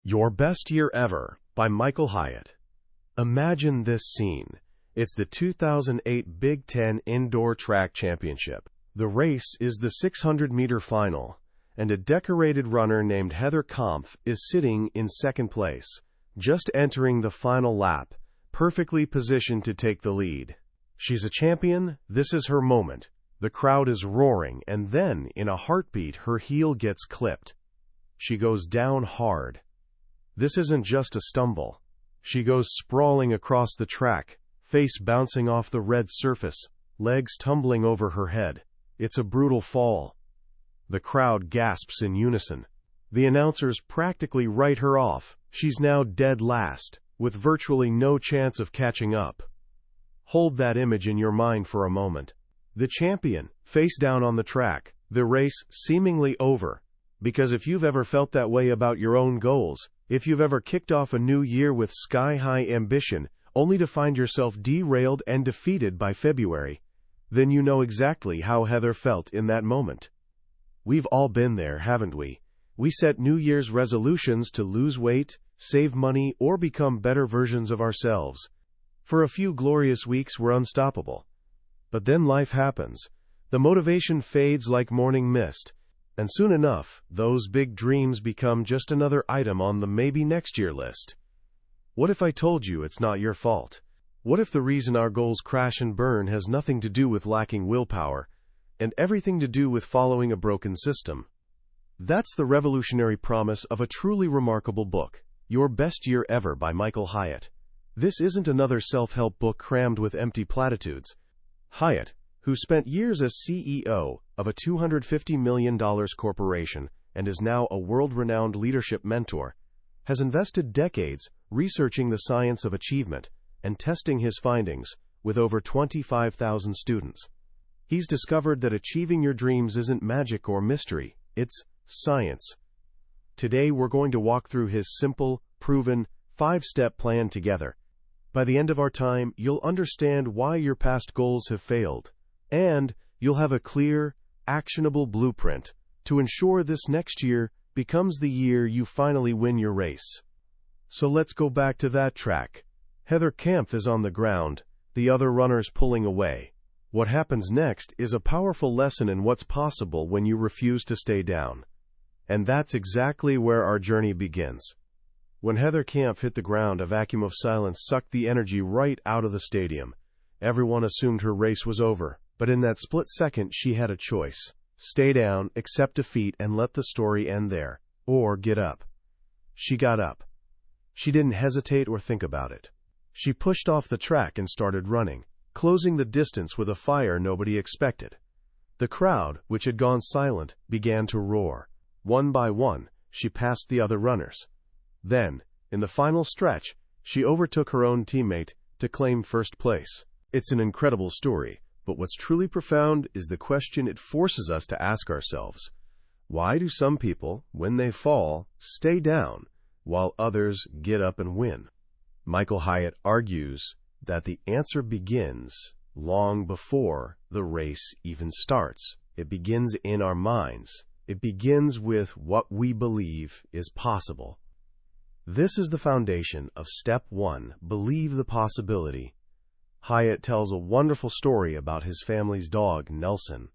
Your Best Year Ever by Michael Hyatt. Imagine this scene. It's the 2008 Big Ten Indoor Track Championship. The race is the 600-meter final, and a decorated runner named Heather Kampf is sitting in second place, just entering the final lap, perfectly positioned to take the lead. She's a champion. This is her moment. The crowd is roaring, and then, in a heartbeat, her heel gets clipped. She goes down hard. This isn't just a stumble. She goes sprawling across the track, face bouncing off the red surface, legs tumbling over her head. It's a brutal fall. The crowd gasps in unison. The announcers practically write her off. She's now dead last, with virtually no chance of catching up. Hold that image in your mind for a moment. The champion, face down on the track, the race seemingly over. Because if you've ever felt that way about your own goals, if you've ever kicked off a new year with sky-high ambition, only to find yourself derailed and defeated by February, then you know exactly how Heather felt in that moment. We've all been there, haven't we? We set New Year's resolutions to lose weight, save money, or become better versions of ourselves. For a few glorious weeks, we're unstoppable. But then life happens. The motivation fades like morning mist. And soon enough, those big dreams become just another item on the maybe next year list. What if I told you it's not your fault? What if the reason our goals crash and burn has nothing to do with lacking willpower, and everything to do with following a broken system? That's the revolutionary promise of a truly remarkable book, Your Best Year Ever by Michael Hyatt. This isn't another self-help book crammed with empty platitudes. Hyatt, who spent years as CEO of a $250 million corporation and is now a world-renowned leadership mentor, has invested decades researching the science of achievement and testing his findings with over 25,000 students. He's discovered that achieving your dreams isn't magic or mystery, it's science. Today we're going to walk through his simple, proven, 5-step plan together. By the end of our time, you'll understand why your past goals have failed, and you'll have a clear, actionable blueprint to ensure this next year becomes the year you finally win your race. So let's go back to that track. Heather Kampf is on the ground, the other runners pulling away. What happens next is a powerful lesson in what's possible when you refuse to stay down. And that's exactly where our journey begins. When Heather Kampf hit the ground, a vacuum of silence sucked the energy right out of the stadium. Everyone assumed her race was over, but in that split second she had a choice. Stay down, accept defeat, and let the story end there. Or get up. She got up. She didn't hesitate or think about it. She pushed off the track and started running, closing the distance with a fire nobody expected. The crowd, which had gone silent, began to roar. One by one, she passed the other runners. Then, in the final stretch, she overtook her own teammate to claim first place. It's an incredible story, but what's truly profound is the question it forces us to ask ourselves. Why do some people, when they fall, stay down, while others get up and win? Michael Hyatt argues that the answer begins long before the race even starts. It begins in our minds. It begins with what we believe is possible. This is the foundation of Step 1, believe the possibility. Hyatt tells a wonderful story about his family's dog, Nelson.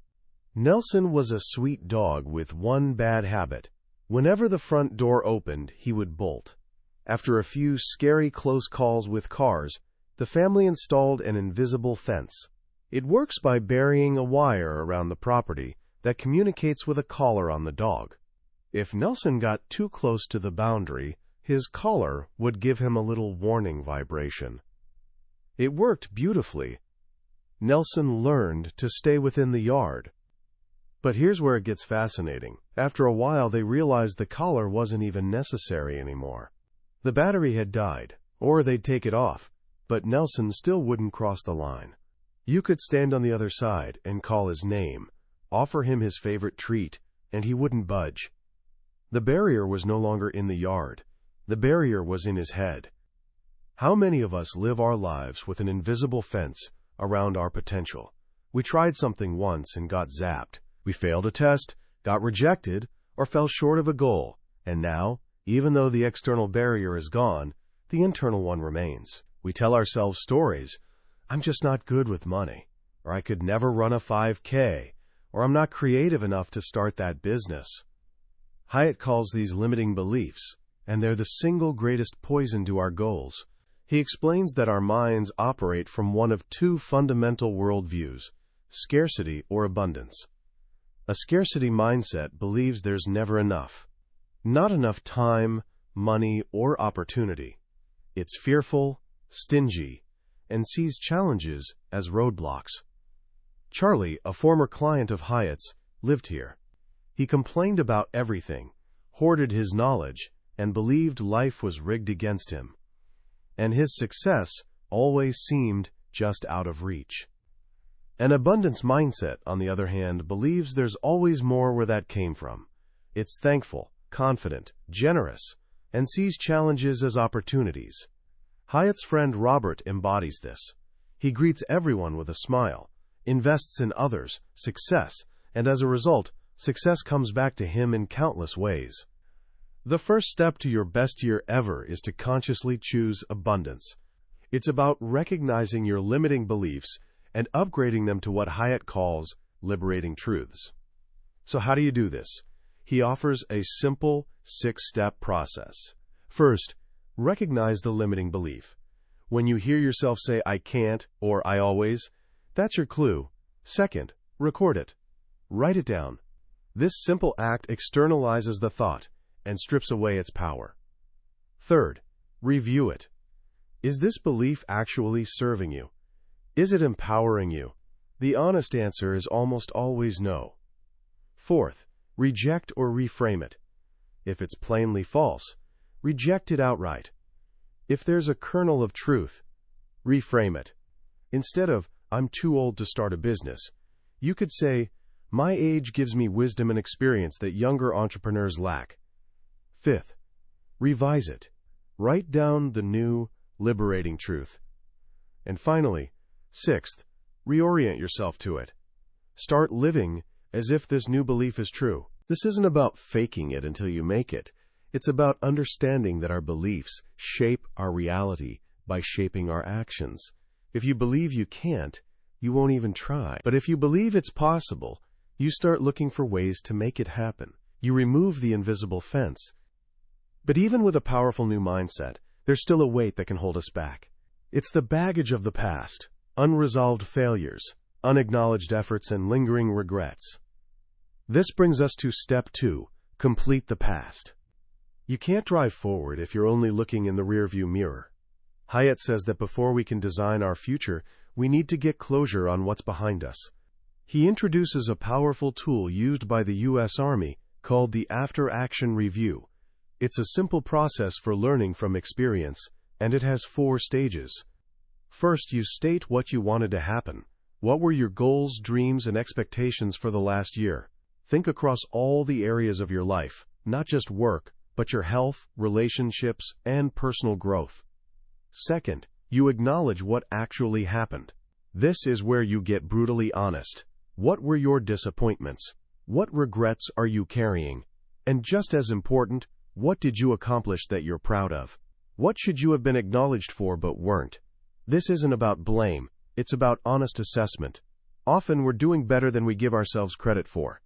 Nelson was a sweet dog with one bad habit. Whenever the front door opened, he would bolt. After a few scary close calls with cars, the family installed an invisible fence. It works by burying a wire around the property that communicates with a collar on the dog. If Nelson got too close to the boundary, his collar would give him a little warning vibration. It worked beautifully. Nelson learned to stay within the yard. But here's where it gets fascinating. After a while, they realized the collar wasn't even necessary anymore. The battery had died, or they'd take it off, but Nelson still wouldn't cross the line. You could stand on the other side and call his name, offer him his favorite treat, and he wouldn't budge. The barrier was no longer in the yard. The barrier was in his head. How many of us live our lives with an invisible fence around our potential? We tried something once and got zapped. We failed a test, got rejected, or fell short of a goal, and now, Even though the external barrier is gone, the internal one remains. We tell ourselves stories. I'm just not good with money, or I could never run a 5K, or I'm not creative enough to start that business. Hyatt calls these limiting beliefs, and they're the single greatest poison to our goals. He explains that our minds operate from one of two fundamental worldviews: scarcity or abundance. A scarcity mindset believes there's never enough. Not enough time, money, or opportunity. It's fearful, stingy, and sees challenges as roadblocks. Charlie, a former client of Hyatt's, lived here. He complained about everything, hoarded his knowledge, and believed life was rigged against him. And his success always seemed just out of reach. An abundance mindset, on the other hand, believes there's always more where that came from. It's thankful, confident, generous, and sees challenges as opportunities. Hyatt's friend Robert embodies this. He greets everyone with a smile, invests in others' success, and as a result, success comes back to him in countless ways. The first step to your best year ever is to consciously choose abundance. It's about recognizing your limiting beliefs and upgrading them to what Hyatt calls liberating truths. So how do you do this? He offers a simple 6-step process. First, recognize the limiting belief. When you hear yourself say, "I can't," or "I always," that's your clue. Second, record it. Write it down. This simple act externalizes the thought and strips away its power. Third, review it. Is this belief actually serving you? Is it empowering you? The honest answer is almost always no. Fourth, reject or reframe it. If it's plainly false, reject it outright. If there's a kernel of truth, reframe it. Instead of, "I'm too old to start a business," you could say, "My age gives me wisdom and experience that younger entrepreneurs lack." Fifth, revise it. Write down the new, liberating truth. And finally, sixth, reorient yourself to it. Start living as if this new belief is true. This isn't about faking it until you make it. It's about understanding that our beliefs shape our reality by shaping our actions. If you believe you can't, you won't even try. But if you believe it's possible, you start looking for ways to make it happen. You remove the invisible fence. But even with a powerful new mindset, there's still a weight that can hold us back. It's the baggage of the past, unresolved failures, unacknowledged efforts, and lingering regrets. This brings us to step 2, complete the past. You can't drive forward if you're only looking in the rearview mirror. Hyatt says that before we can design our future, we need to get closure on what's behind us. He introduces a powerful tool used by the U.S. Army called the After-Action Review. It's a simple process for learning from experience, and it has 4 stages. First, you state what you wanted to happen. What were your goals, dreams, and expectations for the last year? Think across all the areas of your life, not just work, but your health, relationships, and personal growth. Second, you acknowledge what actually happened. This is where you get brutally honest. What were your disappointments? What regrets are you carrying? And just as important, what did you accomplish that you're proud of? What should you have been acknowledged for but weren't? This isn't about blame. It's about honest assessment. Often we're doing better than we give ourselves credit for.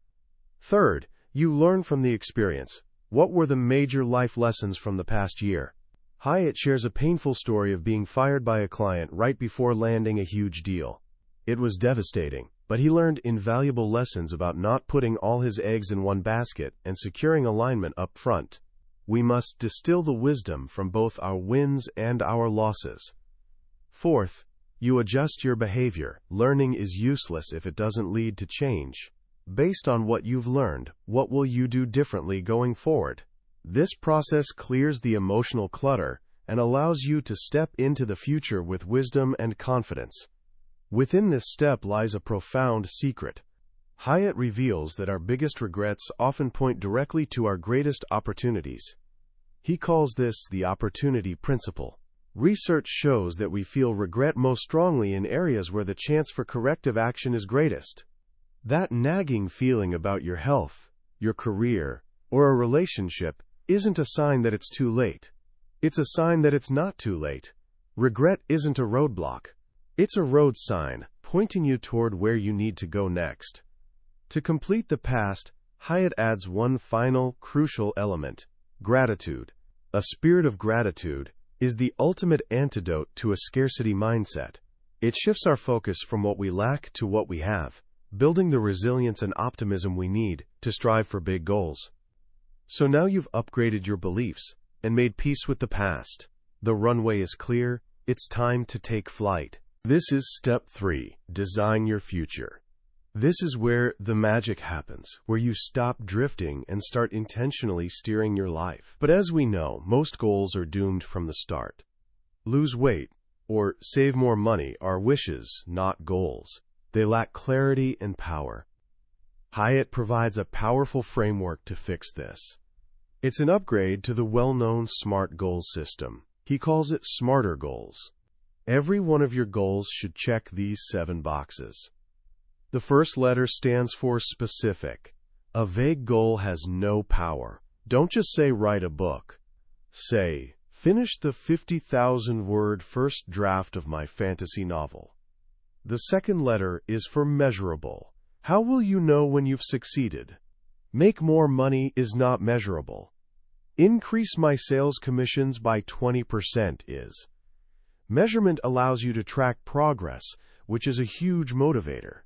Third, you learn from the experience. What were the major life lessons from the past year? Hyatt shares a painful story of being fired by a client right before landing a huge deal. It was devastating, but he learned invaluable lessons about not putting all his eggs in one basket and securing alignment up front. We must distill the wisdom from both our wins and our losses. Fourth, you adjust your behavior. Learning is useless if it doesn't lead to change. Based on what you've learned, what will you do differently going forward? This process clears the emotional clutter and allows you to step into the future with wisdom and confidence. Within this step lies a profound secret. Hyatt reveals that our biggest regrets often point directly to our greatest opportunities. He calls this the opportunity principle. Research shows that we feel regret most strongly in areas where the chance for corrective action is greatest. That nagging feeling about your health, your career, or a relationship isn't a sign that it's too late. It's a sign that it's not too late. Regret isn't a roadblock. It's a road sign, pointing you toward where you need to go next. To complete the past, Hyatt adds one final, crucial element: gratitude. A spirit of gratitude is the ultimate antidote to a scarcity mindset. It shifts our focus from what we lack to what we have, building the resilience and optimism we need to strive for big goals. So now you've upgraded your beliefs and made peace with the past. The runway is clear. It's time to take flight. This is step 3, design your future. This is where the magic happens, where you stop drifting and start intentionally steering your life. But as we know, most goals are doomed from the start. Lose weight or save more money are wishes, not goals. They lack clarity and power. Hyatt provides a powerful framework to fix this. It's an upgrade to the well-known SMART goals system. He calls it smarter goals. Every one of your goals should check these 7 boxes. The first letter stands for specific. A vague goal has no power. Don't just say write a book. Say, finish the 50,000-word first draft of my fantasy novel. The second letter is for measurable. How will you know when you've succeeded? Make more money is not measurable. Increase my sales commissions by 20% is. Measurement allows you to track progress, which is a huge motivator.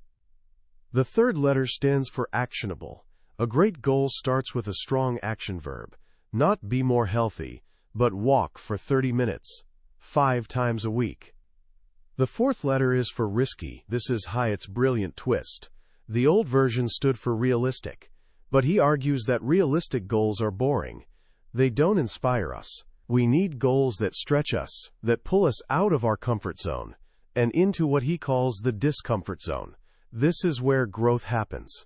The third letter stands for actionable. A great goal starts with a strong action verb. Not be more healthy, but walk for 30 minutes, 5 times a week. The fourth letter is for risky. This is Hyatt's brilliant twist. The old version stood for realistic, but he argues that realistic goals are boring. They don't inspire us. We need goals that stretch us, that pull us out of our comfort zone, and into what he calls the discomfort zone. This is where growth happens.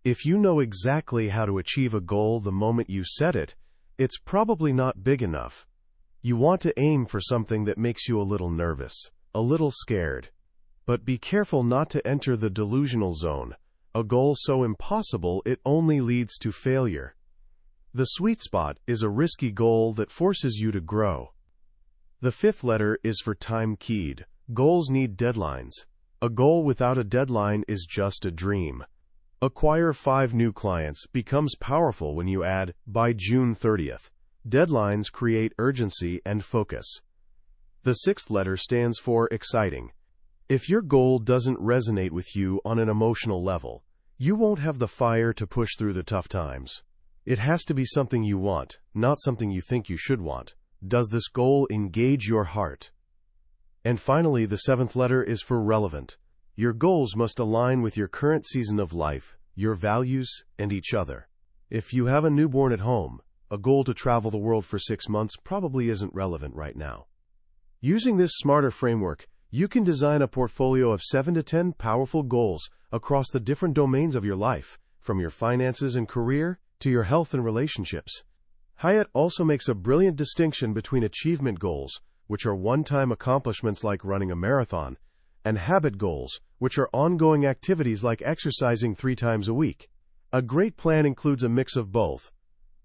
If you know exactly how to achieve a goal the moment you set it, it's probably not big enough. You want to aim for something that makes you a little nervous, a little scared. But be careful not to enter the delusional zone, a goal so impossible it only leads to failure. The sweet spot is a risky goal that forces you to grow. The fifth letter is for time-keyed. Goals need deadlines. A goal without a deadline is just a dream. Acquire 5 new clients becomes powerful when you add, by June 30th. Deadlines create urgency and focus. The sixth letter stands for exciting. If your goal doesn't resonate with you on an emotional level, you won't have the fire to push through the tough times. It has to be something you want, not something you think you should want. Does this goal engage your heart? And finally, the seventh letter is for relevant. Your goals must align with your current season of life, your values, and each other. If you have a newborn at home, a goal to travel the world for 6 months probably isn't relevant right now. Using this smarter framework, you can design a portfolio of 7 to 10 powerful goals across the different domains of your life, from your finances and career to your health and relationships. Hyatt also makes a brilliant distinction between achievement goals, which are one-time accomplishments like running a marathon, and habit goals, which are ongoing activities like exercising 3 times a week. A great plan includes a mix of both.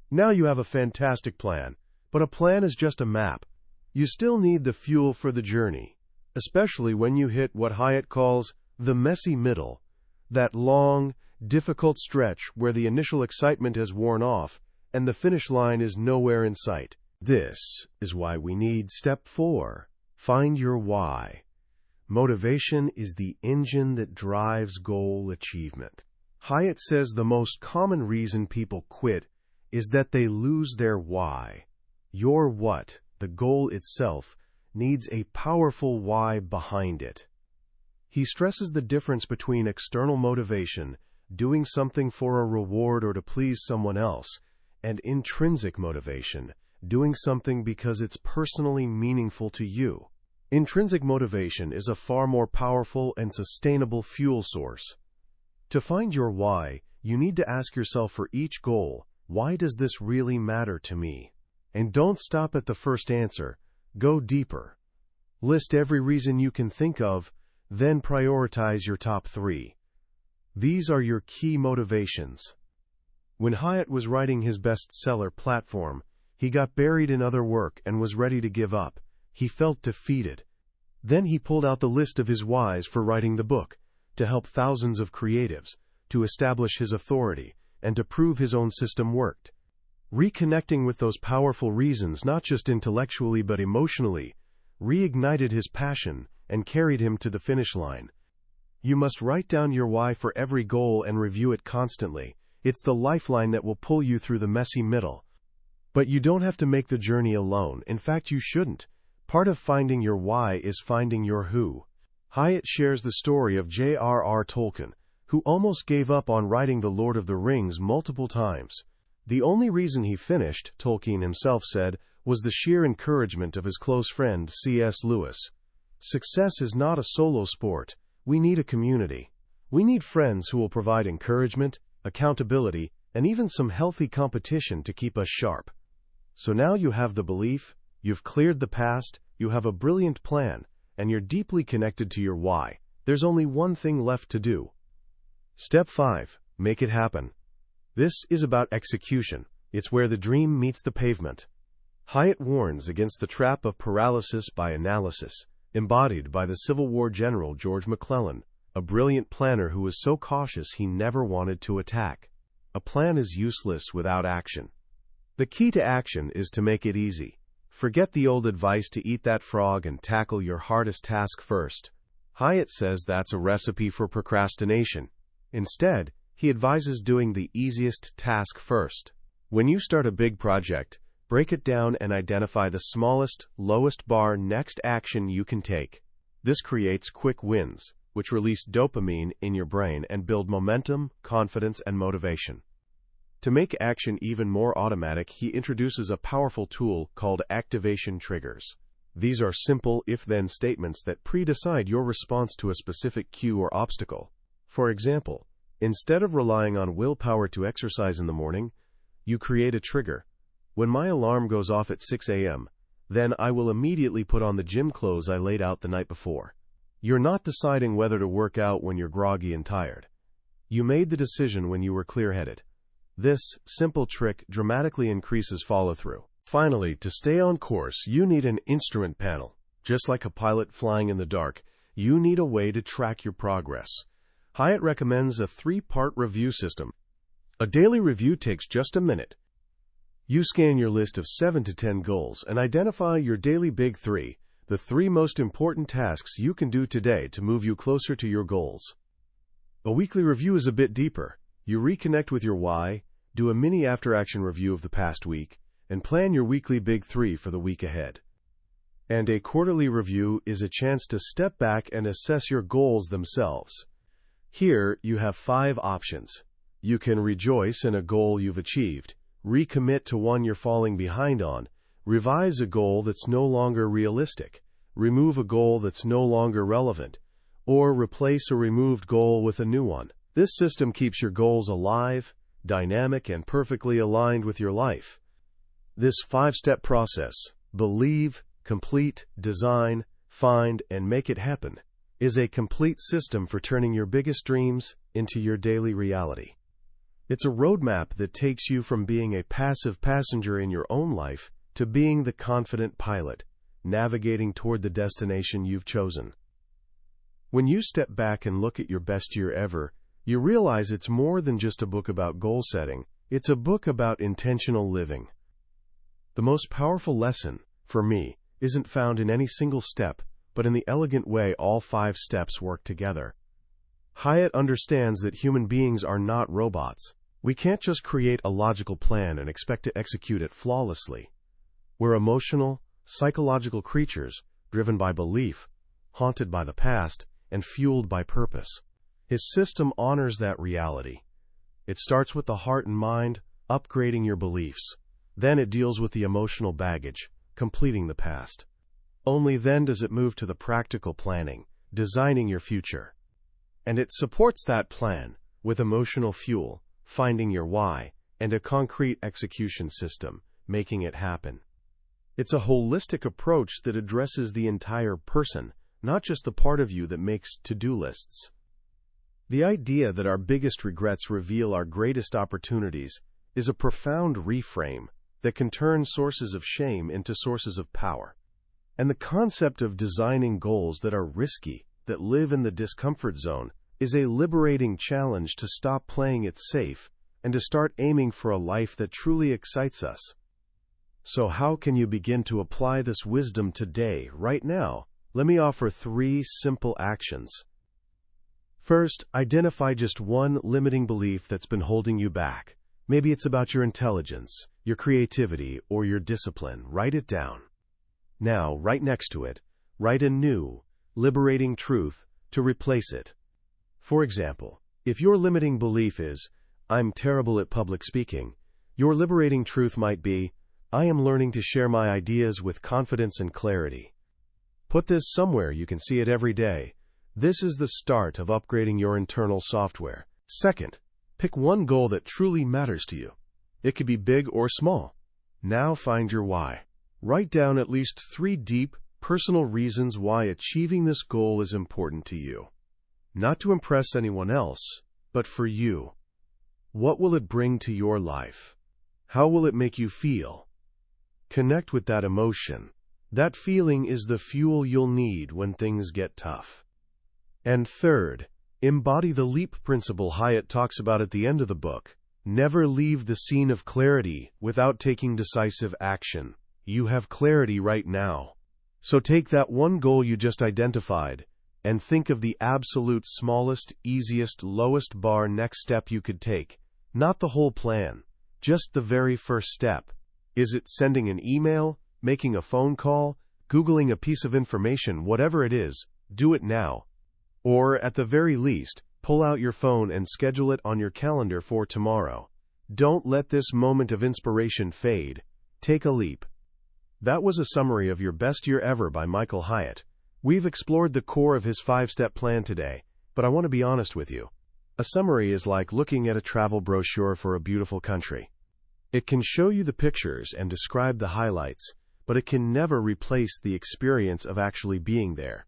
Now you have a fantastic plan, but a plan is just a map. You still need the fuel for the journey, especially when you hit what Hyatt calls the messy middle, that long, difficult stretch where the initial excitement has worn off and the finish line is nowhere in sight. This is why we need step 4. Find your why. Motivation is the engine that drives goal achievement. Hyatt says the most common reason people quit is that they lose their why. Your what, the goal itself, needs a powerful why behind it. He stresses the difference between external motivation, doing something for a reward or to please someone else, and intrinsic motivation, doing something because it's personally meaningful to you. Intrinsic motivation is a far more powerful and sustainable fuel source. To find your why, you need to ask yourself for each goal, why does this really matter to me? And don't stop at the first answer. Go deeper. List every reason you can think of, then prioritize your top 3. These are your key motivations. When Hyatt was writing his bestseller Platform, He got buried in other work and was ready to give up. He felt defeated. Then he pulled out the list of his whys for writing the book, to help thousands of creatives, to establish his authority, and to prove his own system worked. Reconnecting with those powerful reasons, not just intellectually but emotionally, reignited his passion and carried him to the finish line. You must write down your why for every goal and review it constantly. It's the lifeline that will pull you through the messy middle. But you don't have to make the journey alone. In fact, you shouldn't. Part of finding your why is finding your who. Hyatt shares the story of J.R.R. Tolkien, who almost gave up on writing The Lord of the Rings multiple times. The only reason he finished, Tolkien himself said, was the sheer encouragement of his close friend C.S. Lewis. Success is not a solo sport. We need a community. We need friends who will provide encouragement, accountability, and even some healthy competition to keep us sharp. So now you have the belief, you've cleared the past, you have a brilliant plan, and you're deeply connected to your why. There's only one thing left to do. Step 5. Make it happen. This is about execution. It's where the dream meets the pavement. Hyatt warns against the trap of paralysis by analysis, embodied by the Civil War general George McClellan, a brilliant planner who was so cautious he never wanted to attack. A plan is useless without action. The key to action is to make it easy. Forget the old advice to eat that frog and tackle your hardest task first. Hyatt says that's a recipe for procrastination. Instead, he advises doing the easiest task first. When you start a big project, break it down and identify the smallest, lowest bar next action you can take. This creates quick wins, which release dopamine in your brain and build momentum, confidence, and motivation. To make action even more automatic, he introduces a powerful tool called activation triggers. These are simple if-then statements that pre-decide your response to a specific cue or obstacle. For example, instead of relying on willpower to exercise in the morning, you create a trigger. When my alarm goes off at 6 a.m., then I will immediately put on the gym clothes I laid out the night before. You're not deciding whether to work out when you're groggy and tired. You made the decision when you were clear-headed. This simple trick dramatically increases follow-through. Finally, to stay on course, you need an instrument panel. Just like a pilot flying in the dark, you need a way to track your progress. Hyatt recommends a 3-part review system. A daily review takes just a minute. You scan your list of 7 to 10 goals and identify your daily big 3, the 3 most important tasks you can do today to move you closer to your goals. A weekly review is a bit deeper. You reconnect with your why, do a mini after-action review of the past week, and plan your weekly big 3 for the week ahead. And a quarterly review is a chance to step back and assess your goals themselves. Here, you have 5 options. You can rejoice in a goal you've achieved, recommit to one you're falling behind on, revise a goal that's no longer realistic, remove a goal that's no longer relevant, or replace a removed goal with a new one. This system keeps your goals alive, dynamic, and perfectly aligned with your life. This 5-step process, believe, complete, design, find, and make it happen, is a complete system for turning your biggest dreams into your daily reality. It's a roadmap that takes you from being a passive passenger in your own life to being the confident pilot, navigating toward the destination you've chosen. When you step back and look at your best year ever, you realize it's more than just a book about goal setting. It's a book about intentional living. The most powerful lesson, for me, isn't found in any single step, but in the elegant way all 5 steps work together. Hyatt understands that human beings are not robots. We can't just create a logical plan and expect to execute it flawlessly. We're emotional, psychological creatures, driven by belief, haunted by the past, and fueled by purpose. His system honors that reality. It starts with the heart and mind, upgrading your beliefs. Then it deals with the emotional baggage, completing the past. Only then does it move to the practical planning, designing your future. And it supports that plan with emotional fuel, finding your why, and a concrete execution system, making it happen. It's a holistic approach that addresses the entire person, not just the part of you that makes to-do lists. The idea that our biggest regrets reveal our greatest opportunities is a profound reframe that can turn sources of shame into sources of power. And the concept of designing goals that are risky, that live in the discomfort zone, is a liberating challenge to stop playing it safe and to start aiming for a life that truly excites us. So how can you begin to apply this wisdom today, right now? Let me offer 3 simple actions. First, identify just one limiting belief that's been holding you back. Maybe it's about your intelligence, your creativity, or your discipline. Write it down. Now, right next to it, write a new, liberating truth to replace it. For example, if your limiting belief is, "I'm terrible at public speaking," your liberating truth might be, "I am learning to share my ideas with confidence and clarity." Put this somewhere you can see it every day. This is the start of upgrading your internal software. Second, pick one goal that truly matters to you. It could be big or small. Now find your why. Write down at least 3 deep, personal reasons why achieving this goal is important to you. Not to impress anyone else, but for you. What will it bring to your life? How will it make you feel? Connect with that emotion. That feeling is the fuel you'll need when things get tough. And third, embody the leap principle Hyatt talks about at the end of the book. Never leave the scene of clarity without taking decisive action. You have clarity right now. So take that one goal you just identified and think of the absolute smallest, easiest, lowest bar next step you could take. Not the whole plan, just the very first step. Is it sending an email, making a phone call, Googling a piece of information? Whatever it is, do it now. Or, at the very least, pull out your phone and schedule it on your calendar for tomorrow. Don't let this moment of inspiration fade. Take a leap. That was a summary of Your Best Year Ever by Michael Hyatt. We've explored the core of his 5-step plan today, but I want to be honest with you. A summary is like looking at a travel brochure for a beautiful country. It can show you the pictures and describe the highlights, but it can never replace the experience of actually being there.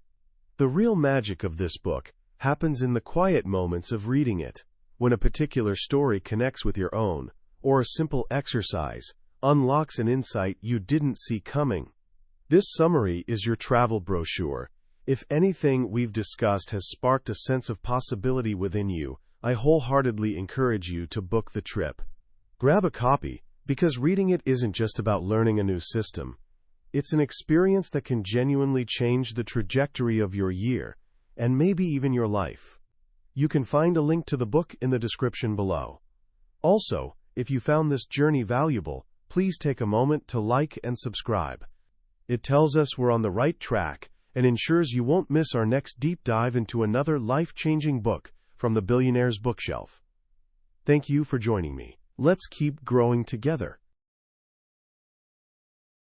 The real magic of this book happens in the quiet moments of reading it, when a particular story connects with your own, or a simple exercise unlocks an insight you didn't see coming. This summary is your travel brochure. If anything we've discussed has sparked a sense of possibility within you, I wholeheartedly encourage you to book the trip. Grab a copy, because reading it isn't just about learning a new system. It's an experience that can genuinely change the trajectory of your year, and maybe even your life. You can find a link to the book in the description below. Also, if you found this journey valuable, please take a moment to like and subscribe. It tells us we're on the right track and ensures you won't miss our next deep dive into another life-changing book from the Billionaire's Bookshelf. Thank you for joining me. Let's keep growing together.